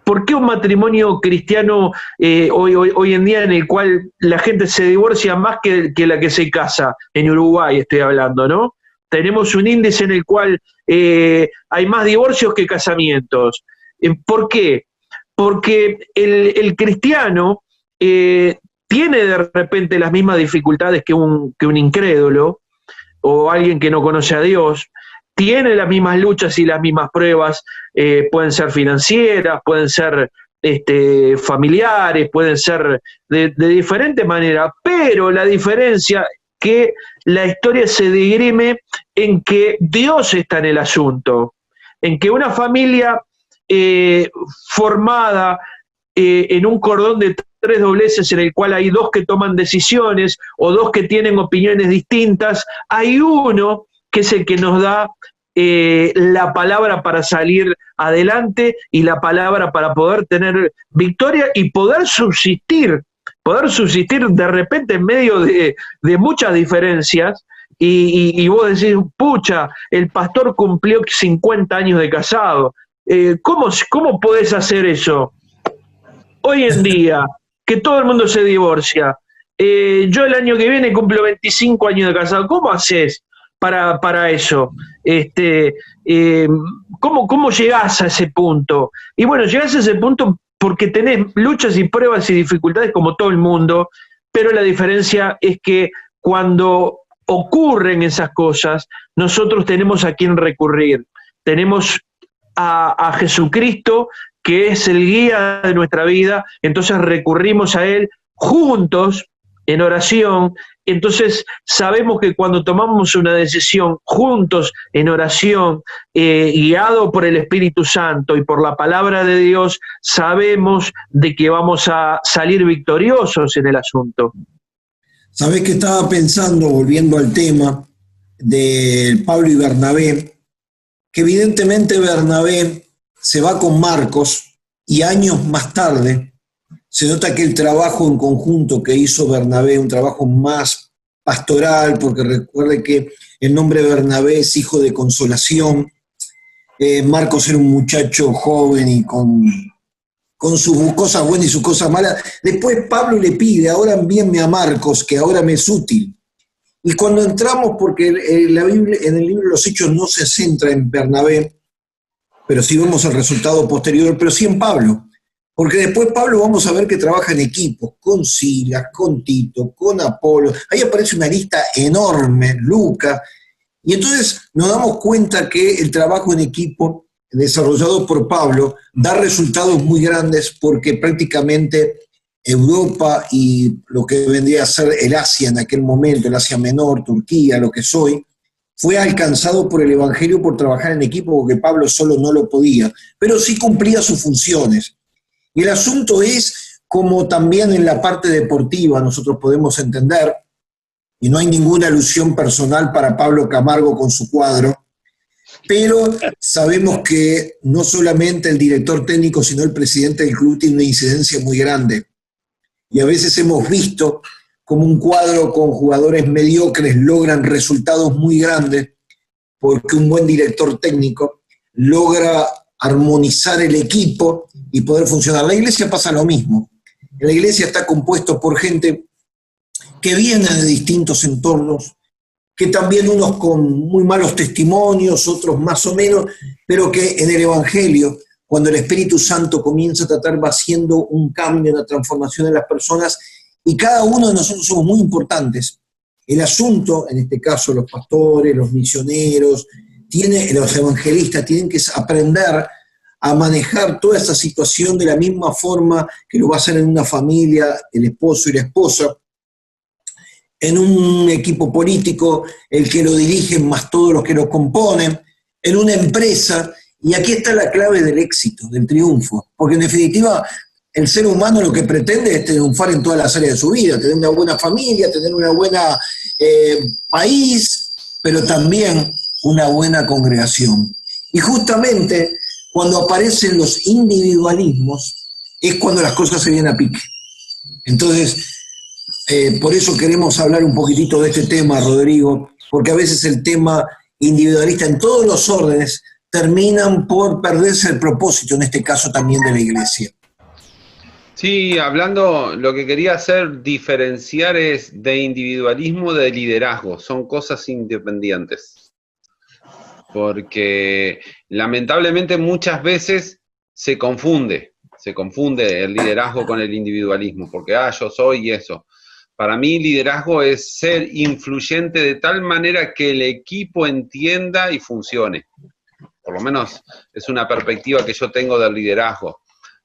¿por qué un matrimonio cristiano hoy en día en el cual la gente se divorcia más que la que se casa? En Uruguay estoy hablando, ¿no? Tenemos un índice en el cual hay más divorcios que casamientos. ¿Por qué? Porque el cristiano tiene de repente las mismas dificultades que un incrédulo o alguien que no conoce a Dios, tiene las mismas luchas y las mismas pruebas, pueden ser financieras, pueden ser familiares, pueden ser de diferentes maneras, pero la diferencia es que la historia se digrime en que Dios está en el asunto, en que una familia formada en un cordón de 3 dobleces en el cual hay 2 que toman decisiones o 2 que tienen opiniones distintas, hay uno que es el que nos da la palabra para salir adelante y la palabra para poder tener victoria y poder subsistir de repente en medio de muchas diferencias. Y vos decís, pucha, el pastor cumplió 50 años de casado. ¿Cómo podés hacer eso? Hoy en día, que todo el mundo se divorcia, yo el año que viene cumplo 25 años de casado, ¿cómo haces para eso? ¿Cómo llegás a ese punto? Y bueno, llegás a ese punto porque tenés luchas y pruebas y dificultades como todo el mundo, pero la diferencia es que cuando ocurren esas cosas, nosotros tenemos a quién recurrir, tenemos a Jesucristo, que es el guía de nuestra vida, entonces recurrimos a Él juntos, en oración, entonces sabemos que cuando tomamos una decisión juntos en oración, guiado por el Espíritu Santo y por la palabra de Dios, sabemos de que vamos a salir victoriosos en el asunto. ¿Sabés que estaba pensando, volviendo al tema de Pablo y Bernabé, que evidentemente Bernabé se va con Marcos y años más tarde se nota que el trabajo en conjunto que hizo Bernabé, un trabajo más pastoral, porque recuerde que el nombre Bernabé es hijo de consolación. Marcos era un muchacho joven y con sus cosas buenas y sus cosas malas. Después Pablo le pide, ahora envíenme a Marcos, que ahora me es útil. Y cuando entramos, porque la Biblia, en el libro de los Hechos no se centra en Bernabé, pero sí vemos el resultado posterior, pero sí en Pablo. Porque después Pablo vamos a ver que trabaja en equipos, con Silas, con Tito, con Apolo. Ahí aparece una lista enorme, Lucas. Y entonces nos damos cuenta que el trabajo en equipo desarrollado por Pablo da resultados muy grandes, porque prácticamente Europa y lo que vendría a ser el Asia en aquel momento, el Asia Menor, Turquía, lo que es hoy, fue alcanzado por el Evangelio por trabajar en equipo, porque Pablo solo no lo podía, pero sí cumplía sus funciones. Y el asunto es, como también en la parte deportiva nosotros podemos entender, y no hay ninguna alusión personal para Pablo Camargo con su cuadro, pero sabemos que no solamente el director técnico, sino el presidente del club tiene una incidencia muy grande. Y a veces hemos visto como un cuadro con jugadores mediocres logran resultados muy grandes, porque un buen director técnico logra armonizar el equipo y poder funcionar. La iglesia pasa lo mismo. La iglesia está compuesta por gente que viene de distintos entornos, que también unos con muy malos testimonios, otros más o menos, pero que en el Evangelio, cuando el Espíritu Santo comienza a tratar, va haciendo un cambio, una transformación en las personas, y cada uno de nosotros somos muy importantes. El asunto, en este caso los pastores, los misioneros, los evangelistas tienen que aprender a manejar toda esa situación de la misma forma que lo va a hacer en una familia, el esposo y la esposa, en un equipo político, el que lo dirigen más todos los que lo componen, en una empresa, y aquí está la clave del éxito, del triunfo, porque en definitiva el ser humano lo que pretende es triunfar en todas las áreas de su vida, tener una buena familia, tener una buena país, pero también una buena congregación. Y justamente cuando aparecen los individualismos es cuando las cosas se vienen a pique. Entonces, por eso queremos hablar un poquitito de este tema, Rodrigo, porque a veces el tema individualista en todos los órdenes terminan por perderse el propósito, en este caso también de la iglesia. Sí, hablando, lo que quería hacer, diferenciar es de individualismo de liderazgo, son cosas independientes. Porque lamentablemente muchas veces se confunde el liderazgo con el individualismo, porque yo soy eso. Para mí liderazgo es ser influyente de tal manera que el equipo entienda y funcione. Por lo menos es una perspectiva que yo tengo del liderazgo,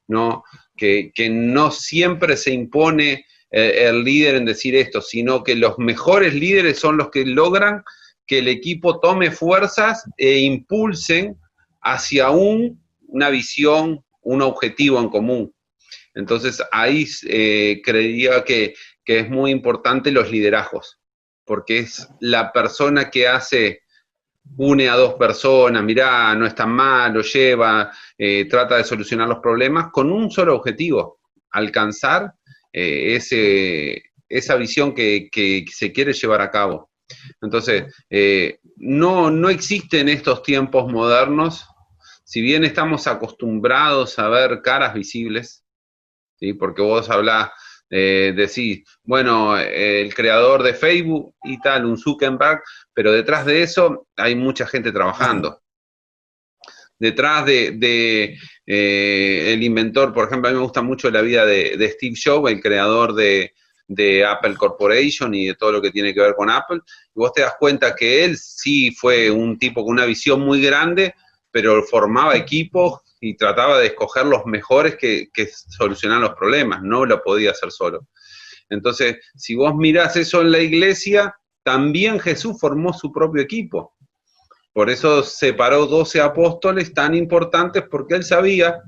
¿no? Que no siempre se impone el líder en decir esto, sino que los mejores líderes son los que logran que el equipo tome fuerzas e impulsen hacia una visión, un objetivo en común. Entonces ahí creería que es muy importante los liderazgos, porque es la persona que une a dos personas, mirá, no es tan mal, lo lleva, trata de solucionar los problemas con un solo objetivo, alcanzar esa visión que se quiere llevar a cabo. Entonces, no existe en estos tiempos modernos, si bien estamos acostumbrados a ver caras visibles, ¿sí? Porque vos hablás, decís, bueno, el creador de Facebook y tal, un Zuckerberg, pero detrás de eso hay mucha gente trabajando. Detrás de el inventor, por ejemplo, a mí me gusta mucho la vida de Steve Jobs, el creador de Apple Corporation y de todo lo que tiene que ver con Apple, y vos te das cuenta que él sí fue un tipo con una visión muy grande, pero formaba equipos y trataba de escoger los mejores que solucionaran los problemas, no lo podía hacer solo. Entonces, si vos mirás eso en la iglesia, también Jesús formó su propio equipo. Por eso separó 12 apóstoles tan importantes, porque él sabía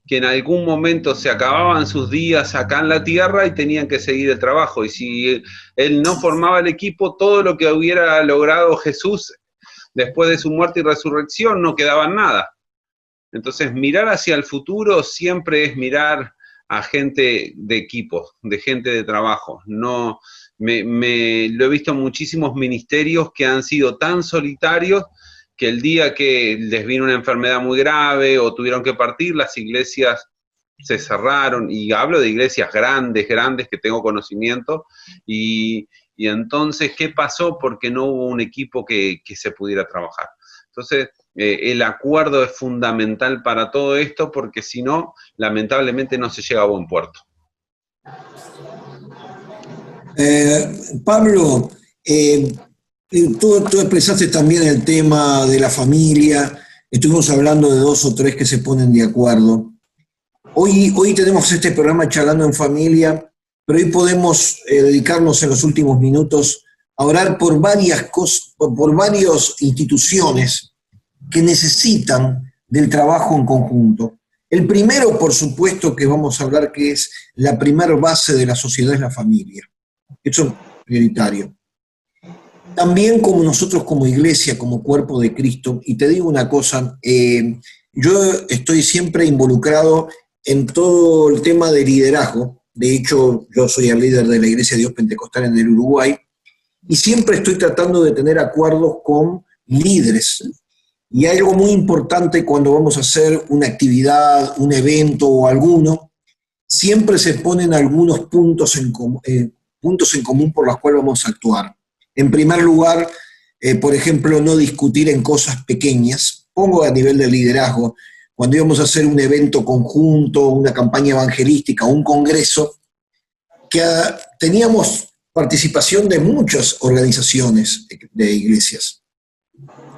que en algún momento se acababan sus días acá en la tierra y tenían que seguir el trabajo. Y si él no formaba el equipo, todo lo que hubiera logrado Jesús después de su muerte y resurrección no quedaba en nada. Entonces, mirar hacia el futuro siempre es mirar a gente de equipo, de gente de trabajo. No, lo he visto en muchísimos ministerios que han sido tan solitarios que el día que les vino una enfermedad muy grave o tuvieron que partir, las iglesias se cerraron, y hablo de iglesias grandes que tengo conocimiento, y entonces, ¿qué pasó? Porque no hubo un equipo que se pudiera trabajar. Entonces, el acuerdo es fundamental para todo esto, porque si no, lamentablemente no se llega a buen puerto. Pablo, tú expresaste también el tema de la familia, estuvimos hablando de 2 o 3 que se ponen de acuerdo. Hoy tenemos este programa Charlando en Familia, pero hoy podemos dedicarnos en los últimos minutos a orar por varias instituciones que necesitan del trabajo en conjunto. El primero, por supuesto, que vamos a hablar, que es la primera base de la sociedad, es la familia. Eso es prioritario. También como nosotros como iglesia, como cuerpo de Cristo, y te digo una cosa, yo estoy siempre involucrado en todo el tema de liderazgo. De hecho, yo soy el líder de la Iglesia de Dios Pentecostal en el Uruguay, y siempre estoy tratando de tener acuerdos con líderes. Y hay algo muy importante cuando vamos a hacer una actividad, un evento o alguno, siempre se ponen algunos puntos en común por los cuales vamos a actuar. En primer lugar, por ejemplo, no discutir en cosas pequeñas. Pongo a nivel de liderazgo, cuando íbamos a hacer un evento conjunto, una campaña evangelística, un congreso, que teníamos participación de muchas organizaciones de iglesias,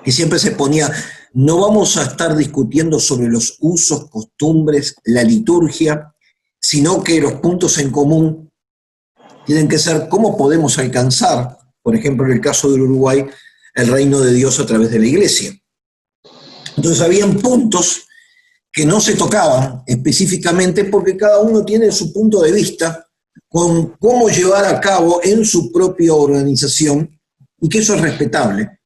que siempre se ponía, no vamos a estar discutiendo sobre los usos, costumbres, la liturgia, sino que los puntos en común tienen que ser cómo podemos alcanzar, por ejemplo, en el caso del Uruguay, el reino de Dios a través de la iglesia. Entonces habían puntos que no se tocaban específicamente porque cada uno tiene su punto de vista con cómo llevar a cabo en su propia organización, y que eso es respetable.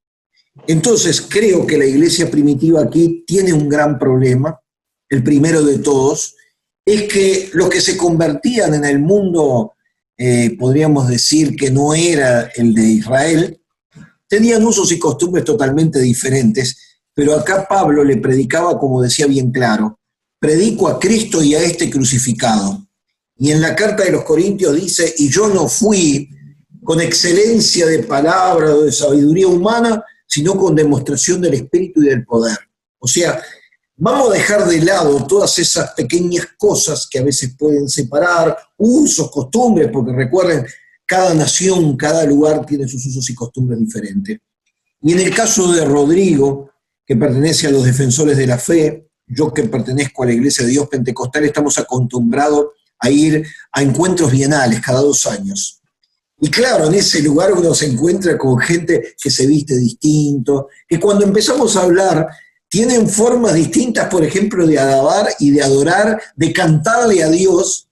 Entonces creo que la iglesia primitiva aquí tiene un gran problema. El primero de todos es que los que se convertían en el mundo, podríamos decir que no era el de Israel, tenían usos y costumbres totalmente diferentes, pero acá Pablo le predicaba, como decía bien claro, predico a Cristo y a este crucificado. Y en la carta de los Corintios dice, y yo no fui con excelencia de palabra o de sabiduría humana, sino con demostración del Espíritu y del poder. O sea, vamos a dejar de lado todas esas pequeñas cosas que a veces pueden separar, usos, costumbres, porque recuerden, cada nación, cada lugar tiene sus usos y costumbres diferentes. Y en el caso de Rodrigo, que pertenece a los defensores de la fe, yo que pertenezco a la Iglesia de Dios Pentecostal, estamos acostumbrados a ir a encuentros bienales cada 2 años. Y claro, en ese lugar uno se encuentra con gente que se viste distinto, que cuando empezamos a hablar tienen formas distintas, por ejemplo, de alabar y de adorar, de cantarle a Dios,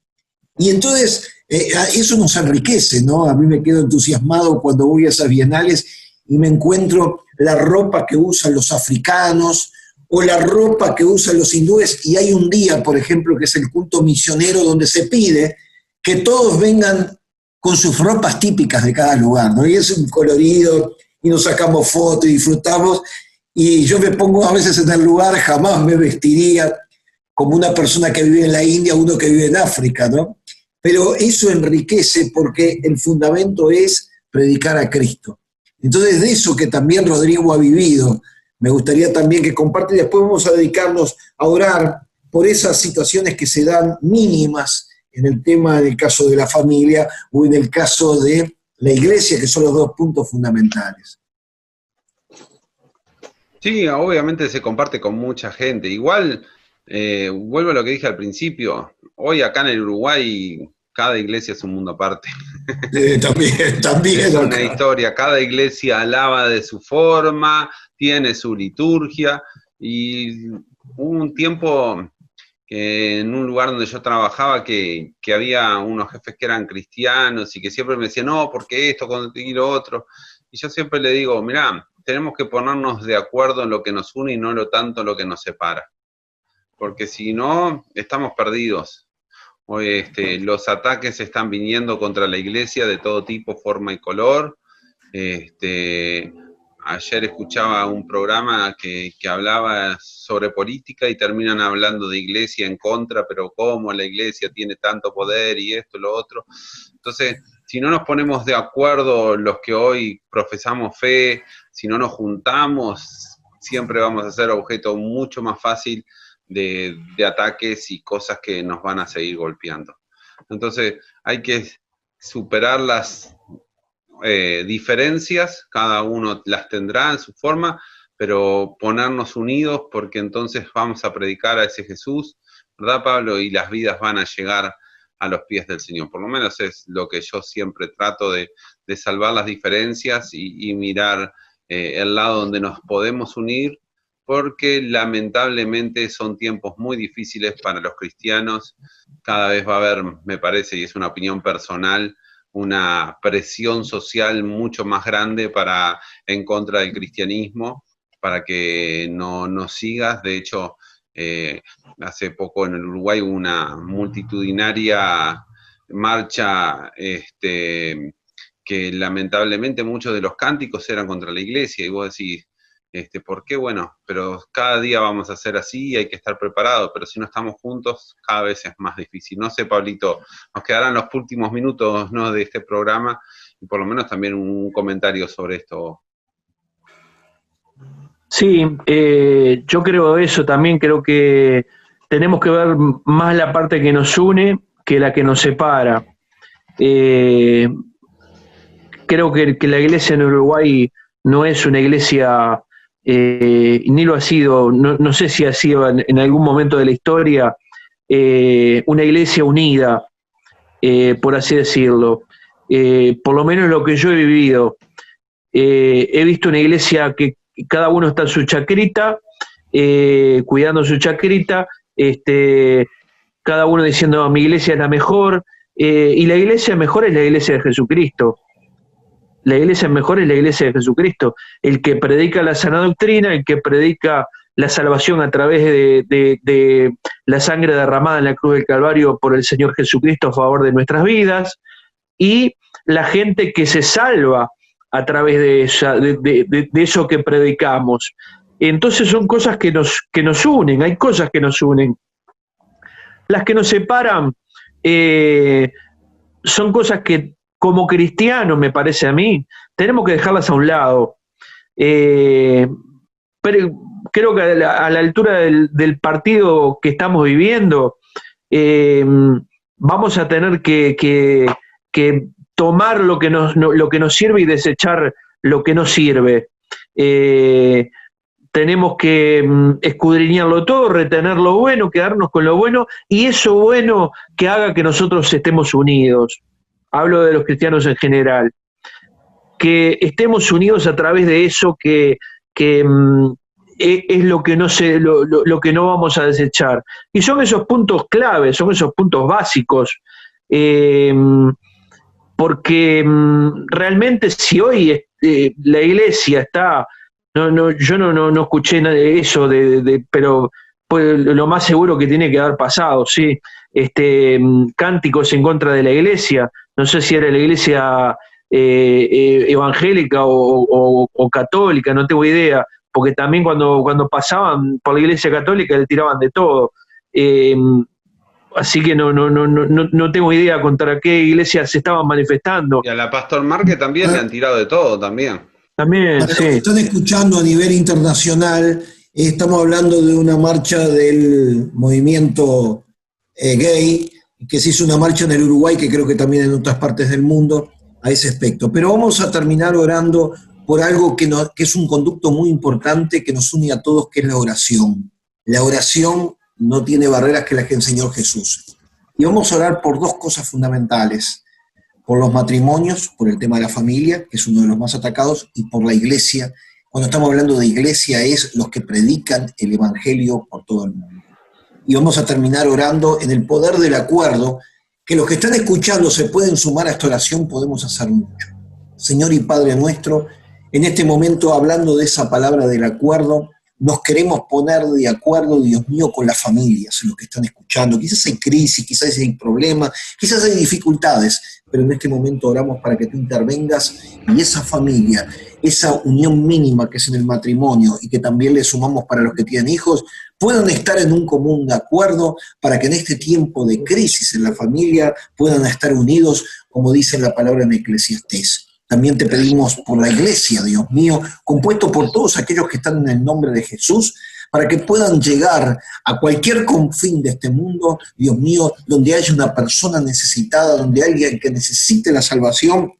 y entonces eso nos enriquece, ¿no? A mí me quedo entusiasmado cuando voy a esas bienales y me encuentro la ropa que usan los africanos o la ropa que usan los hindúes, y hay un día, por ejemplo, que es el culto misionero, donde se pide que todos vengan con sus ropas típicas de cada lugar, ¿no? Y es un colorido, y nos sacamos fotos y disfrutamos, y yo me pongo a veces en el lugar, jamás me vestiría como una persona que vive en la India, uno que vive en África, ¿no? Pero eso enriquece porque el fundamento es predicar a Cristo. Entonces, de eso que también Rodrigo ha vivido, me gustaría también que comparte, y después vamos a dedicarnos a orar por esas situaciones que se dan mínimas en el tema del caso de la familia o en el caso de la iglesia, que son los 2 puntos fundamentales. Sí, obviamente se comparte con mucha gente. Igual, vuelvo a lo que dije al principio, hoy acá en el Uruguay cada iglesia es un mundo aparte. También. Es una historia, cada iglesia alaba de su forma, tiene su liturgia, y hubo un tiempo que en un lugar donde yo trabajaba que había unos jefes que eran cristianos y que siempre me decían, no, porque esto y lo otro, y yo siempre le digo, mirá, tenemos que ponernos de acuerdo en lo que nos une y no lo tanto lo que nos separa, porque si no, estamos perdidos. Hoy los ataques están viniendo contra la iglesia de todo tipo, forma y color. Ayer escuchaba un programa que hablaba sobre política y terminan hablando de iglesia en contra, pero cómo la iglesia tiene tanto poder y esto, lo otro. Entonces, si no nos ponemos de acuerdo los que hoy profesamos fe, si no nos juntamos, siempre vamos a ser objeto mucho más fácil de ataques y cosas que nos van a seguir golpeando. Entonces, hay que superar las diferencias, cada uno las tendrá en su forma, pero ponernos unidos, porque entonces vamos a predicar a ese Jesús, ¿verdad, Pablo? Y las vidas van a llegar a los pies del Señor. Por lo menos es lo que yo siempre trato de salvar las diferencias y mirar el lado donde nos podemos unir, porque lamentablemente son tiempos muy difíciles para los cristianos. Cada vez va a haber, me parece, y es una opinión personal, una presión social mucho más grande en contra del cristianismo, para que no sigas. De hecho, hace poco en el Uruguay hubo una multitudinaria marcha que lamentablemente muchos de los cánticos eran contra la iglesia, y vos decís, ¿por qué? Bueno, pero cada día vamos a ser así y hay que estar preparados, pero si no estamos juntos, cada vez es más difícil. No sé, Pablito, nos quedarán los últimos minutos, ¿no?, de este programa, y por lo menos también un comentario sobre esto. Sí, yo creo eso también, creo que tenemos que ver más la parte que nos une que la que nos separa. Creo que la iglesia en Uruguay no es una iglesia, ni lo ha sido, no sé si ha sido en algún momento de la historia, una iglesia unida, por así decirlo. Por lo menos lo que yo he vivido. He visto una iglesia que cada uno está en su chacrita, cuidando su chacrita, cada uno diciendo, mi iglesia es la mejor, y la iglesia mejor es la iglesia de Jesucristo. La iglesia mejor es la iglesia de Jesucristo, el que predica la sana doctrina, el que predica la salvación a través de la sangre derramada en la cruz del Calvario por el Señor Jesucristo a favor de nuestras vidas, y la gente que se salva a través de eso que predicamos. Entonces son cosas que nos unen, hay cosas que nos unen. Las que nos separan son cosas que, como cristianos, me parece a mí, tenemos que dejarlas a un lado. Pero creo que a la altura del partido que estamos viviendo, vamos a tener que tomar lo que nos sirve y desechar lo que no sirve. Tenemos que escudriñarlo todo, retener lo bueno, quedarnos con lo bueno, y eso bueno que haga que nosotros estemos unidos. Hablo de los cristianos en general, que estemos unidos a través de eso que es lo que no vamos a desechar. Y son esos puntos claves, son esos puntos básicos, porque realmente si hoy la iglesia está, yo no escuché nada de eso, pero pues, lo más seguro que tiene que haber pasado, sí, cánticos en contra de la iglesia. No sé si era la iglesia evangélica o católica, no tengo idea, porque también cuando pasaban por la iglesia católica le tiraban de todo. Así que no tengo idea contra qué iglesia se estaban manifestando. Y a la Pastor Marque también le han tirado de todo, también. También, para sí. los que están escuchando a nivel internacional, estamos hablando de una marcha del movimiento gay, que se hizo una marcha en el Uruguay, que creo que también en otras partes del mundo, a ese aspecto. Pero vamos a terminar orando por algo que es un conducto muy importante que nos une a todos, que es la oración. La oración no tiene barreras, que la que enseñó Jesús. Y vamos a orar por dos cosas fundamentales. por los matrimonios, por el tema de la familia, que es uno de los más atacados, y por la iglesia. Cuando estamos hablando de iglesia es los que predican el evangelio por todo el mundo. Y vamos a terminar orando en el poder del acuerdo, que los que están escuchando se pueden sumar a esta oración, podemos hacer mucho. Señor y Padre nuestro, en este momento hablando de esa palabra del acuerdo, nos queremos poner de acuerdo, Dios mío, con las familias, los que están escuchando. Quizás hay crisis, quizás hay problemas, quizás hay dificultades, pero en este momento oramos para que tú intervengas y esa familia, esa unión mínima que es en el matrimonio y que también le sumamos para los que tienen hijos, puedan estar en un común de acuerdo para que en este tiempo de crisis en la familia puedan estar unidos, como dice la palabra en Eclesiastés. También te pedimos por la iglesia, Dios mío, compuesto por todos aquellos que están en el nombre de Jesús, para que puedan llegar a cualquier confín de este mundo, Dios mío, donde haya una persona necesitada, donde haya alguien que necesite la salvación,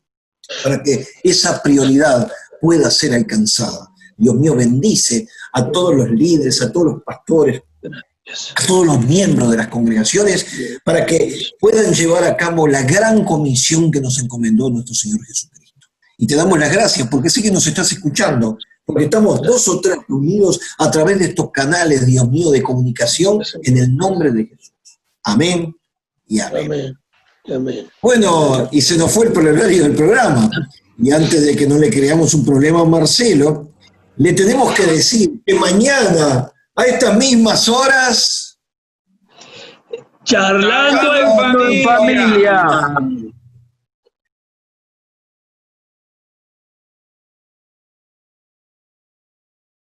para que esa prioridad pueda ser alcanzada. Dios mío, bendice a todos los líderes, a todos los pastores, a todos los miembros de las congregaciones, para que puedan llevar a cabo la gran comisión que nos encomendó nuestro Señor Jesucristo. Y te damos las gracias porque sé que nos estás escuchando, porque estamos 2 o 3 reunidos a través de estos canales, Dios mío, de comunicación, en el nombre de Jesús. Amén y amén. Amén. Amén. Bueno, y se nos fue el horario del programa. Y antes de que no le creamos un problema a Marcelo, le tenemos que decir que mañana, a estas mismas horas, Charlando en familia.